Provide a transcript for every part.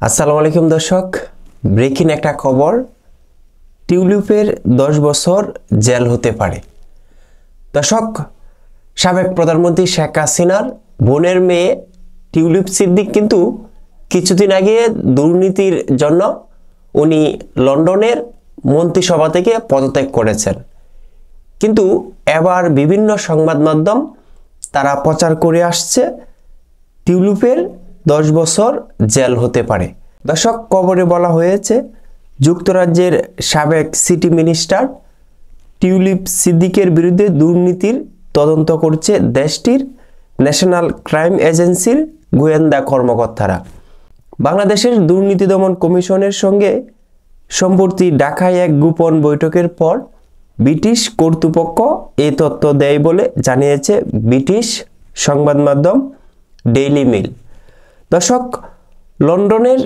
আসসালামু আলাইকুম দর্শক, ব্রেকিং একটা খবর। টিউলিপের 10 বছর জেল হতে পারে। দর্শক, সাবেক প্রধানমন্ত্রী শেখ হাসিনার বোনের মেয়ে টিউলিপ সিদ্দিক কিন্তু কিছুদিন আগে দুর্নীতির জন্য উনি লন্ডনের মন্ত্রিসভা থেকে পদত্যাগ করেছেন। কিন্তু এবার বিভিন্ন সংবাদ মাধ্যম তারা প্রচার করে আসছে টিউলিপের 10 বছর জেল হতে পারে। দর্শক, খবরে বলা হয়েছে যুক্তরাজ্যের সাবেক সিটি মিনিস্টার টিউলিপ সিদ্দিকের বিরুদ্ধে দুর্নীতির তদন্ত করছে দেশটির ন্যাশনাল ক্রাইম এজেন্সির গোয়েন্দা কর্মকর্তারা। বাংলাদেশের দুর্নীতি দমন কমিশনের সঙ্গে সম্প্রতি ঢাকায় এক গোপন বৈঠকের পর ব্রিটিশ কর্তৃপক্ষ এই তথ্য দেয় বলে জানিয়েছে ব্রিটিশ সংবাদ মাধ্যম ডেইলি মেইল। দর্শক, লন্ডনের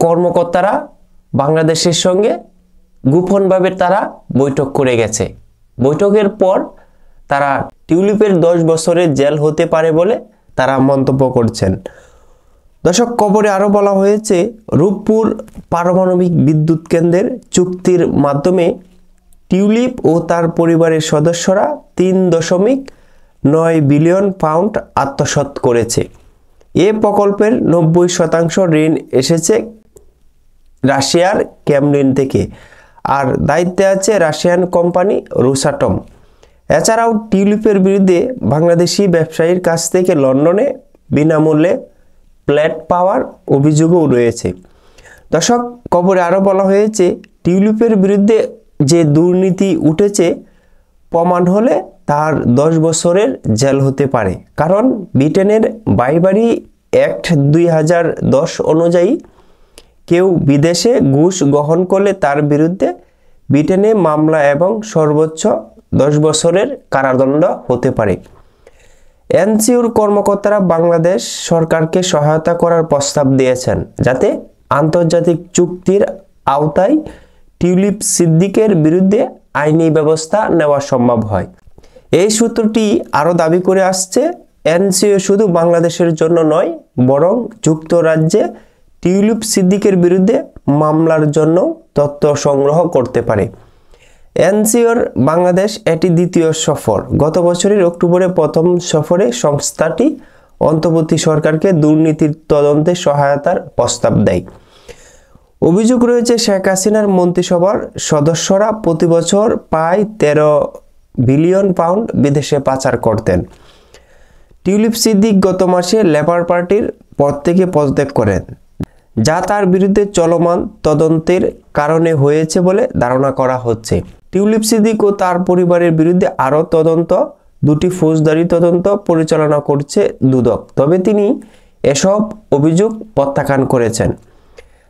কর্মকর্তারা বাংলাদেশের সঙ্গে গোপনভাবে তারা বৈঠক করে গেছে। বৈঠকের পর তারা টিউলিপের 10 বছরের জেল হতে পারে বলে তারা মন্তব্য করছেন। দর্শক, খবরে আরও বলা হয়েছে রূপপুর পারমাণবিক বিদ্যুৎ কেন্দ্রের চুক্তির মাধ্যমে টিউলিপ ও তার পরিবারের সদস্যরা 3.9 বিলিয়ন পাউন্ড আত্মসাৎ করেছে। এ প্রকল্পের 90% ঋণ এসেছে রাশিয়ার ক্রেমলিন থেকে, আর দায়িত্বে আছে রাশিয়ান কোম্পানি রোসাটম। এছাড়াও টিউলিপের বিরুদ্ধে বাংলাদেশি ব্যবসায়ীর কাছ থেকে লন্ডনে বিনামূল্যে প্ল্যাট পাওয়ার অভিযোগও রয়েছে। দর্শক, খবরে আরও বলা হয়েছে টিউলিপের বিরুদ্ধে যে দুর্নীতি উঠেছে প্রমাণ হলে তার 10 বছরের জেল হতে পারে। কারণ ব্রিটেনের বাইবারি অ্যাক্ট 2010 অনুযায়ী কেউ বিদেশে ঘুষ গ্রহণ করলে তার বিরুদ্ধে ব্রিটেনে মামলা এবং সর্বোচ্চ 10 বছরের কারাদণ্ড হতে পারে। এনসিওর কর্মকর্তারা বাংলাদেশ সরকারকে সহায়তা করার প্রস্তাব দিয়েছেন যাতে আন্তর্জাতিক চুক্তির আওতায় টিউলিপ সিদ্দিকের বিরুদ্ধে আইনি ব্যবস্থা নেওয়া সম্ভব হয়। এই সূত্রটি আরও দাবি করে আসছে এনসিও শুধু বাংলাদেশের জন্য নয়, বরং যুক্তরাজ্যে টিউলিপ সিদ্দিকের বিরুদ্ধে মামলার জন্য তথ্য সংগ্রহ করতে পারে। এনসিওর বাংলাদেশ এটি দ্বিতীয় সফর। গত বছরের অক্টোবরে প্রথম সফরে সংস্থাটি অন্তর্বর্তী সরকারকে দুর্নীতির তদন্তে সহায়তার প্রস্তাব দেয়। অভিযোগ রয়েছে শেখ হাসিনার মন্ত্রিসভার সদস্যরা প্রতি বছর প্রায় 13 বিলিয়ন পাউন্ড বিদেশে পাচার করতেন। টিউলিপ সিদ্দিক গত মাসে লেবার পার্টির পদ থেকে পদত্যাগ করেন, যা তার বিরুদ্ধে চলমান তদন্তের কারণে হয়েছে বলে ধারণা করা হচ্ছে। টিউলিপ সিদ্দিক ও তার পরিবারের বিরুদ্ধে আরও দুটি ফৌজদারি তদন্ত পরিচালনা করছে দুদক, তবে তিনি এসব অভিযোগ প্রত্যাখ্যান করেছেন।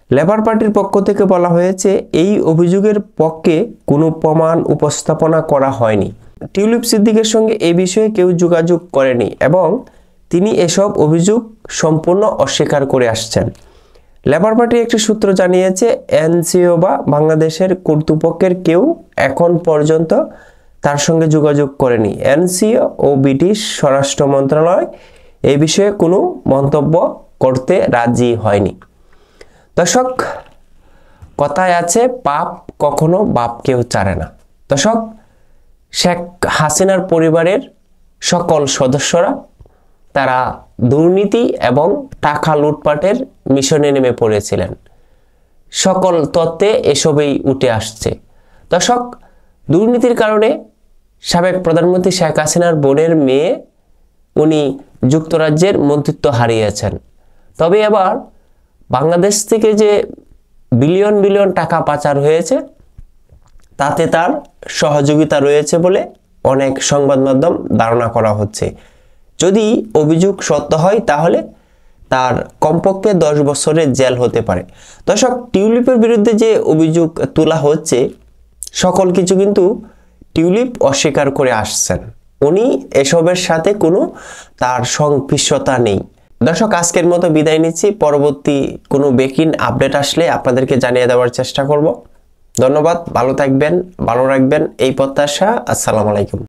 লেবার পার্টির পক্ষ থেকে বলা হয়েছে এই অভিযোগের পক্ষে কোনো প্রমাণ উপস্থাপনা করা হয়নি। টিউলিপ সিদ্দিকের সঙ্গে এ বিষয়ে কেউ যোগাযোগ করেনি এবং তিনি এসব অভিযোগ সম্পূর্ণ অস্বীকার করে আসছেন। লেবার পার্টির একটি সূত্র জানিয়েছে এনসিও বা বাংলাদেশের কর্তৃপক্ষের কেউ এখন পর্যন্ত তার সঙ্গে যোগাযোগ করেনি। এনসিও ও ব্রিটিশ স্বরাষ্ট্র মন্ত্রণালয় এই বিষয়ে কোনো মন্তব্য করতে রাজি হয়নি। দর্শক, কথায় আছে পাপ কখনো বাপকেও ছাড়ে না। দর্শক, শেখ হাসিনার পরিবারের সকল সদস্যরা তারা দুর্নীতি এবং টাকা লুটপাটের মিশনে নেমে পড়েছিলেন। সকল তথ্যে এসবই উঠে আসছে। দর্শক, দুর্নীতির কারণে সাবেক প্রধানমন্ত্রী শেখ হাসিনার বোনের মেয়ে উনি যুক্তরাজ্যের মন্ত্রিত্ব হারিয়েছেন। তবে এবার বাংলাদেশ থেকে যে বিলিয়ন বিলিয়ন টাকা পাচার হয়েছে তাতে তার সহযোগিতা রয়েছে বলে অনেক সংবাদ মাধ্যম ধারণা করা হচ্ছে। যদি অভিযোগ সত্য হয় তাহলে তার কমপক্ষে 10 বছরের জেল হতে পারে। দর্শক, টিউলিপের বিরুদ্ধে যে অভিযোগ তোলা হচ্ছে সকল কিছু কিন্তু টিউলিপ অস্বীকার করে আসছেন। উনি এসবের সাথে কোনো তার সংশ্লিষ্টতা নেই। দর্শক, আজকের মতো বিদায় নিচ্ছি। পরবর্তী কোনো ব্রেকিং আপডেট আসলে আপনাদেরকে জানিয়ে দেওয়ার চেষ্টা করব। ধন্যবাদ, ভালো থাকবেন, ভালো রাখবেন এই প্রত্যাশা। আসসালামু আলাইকুম।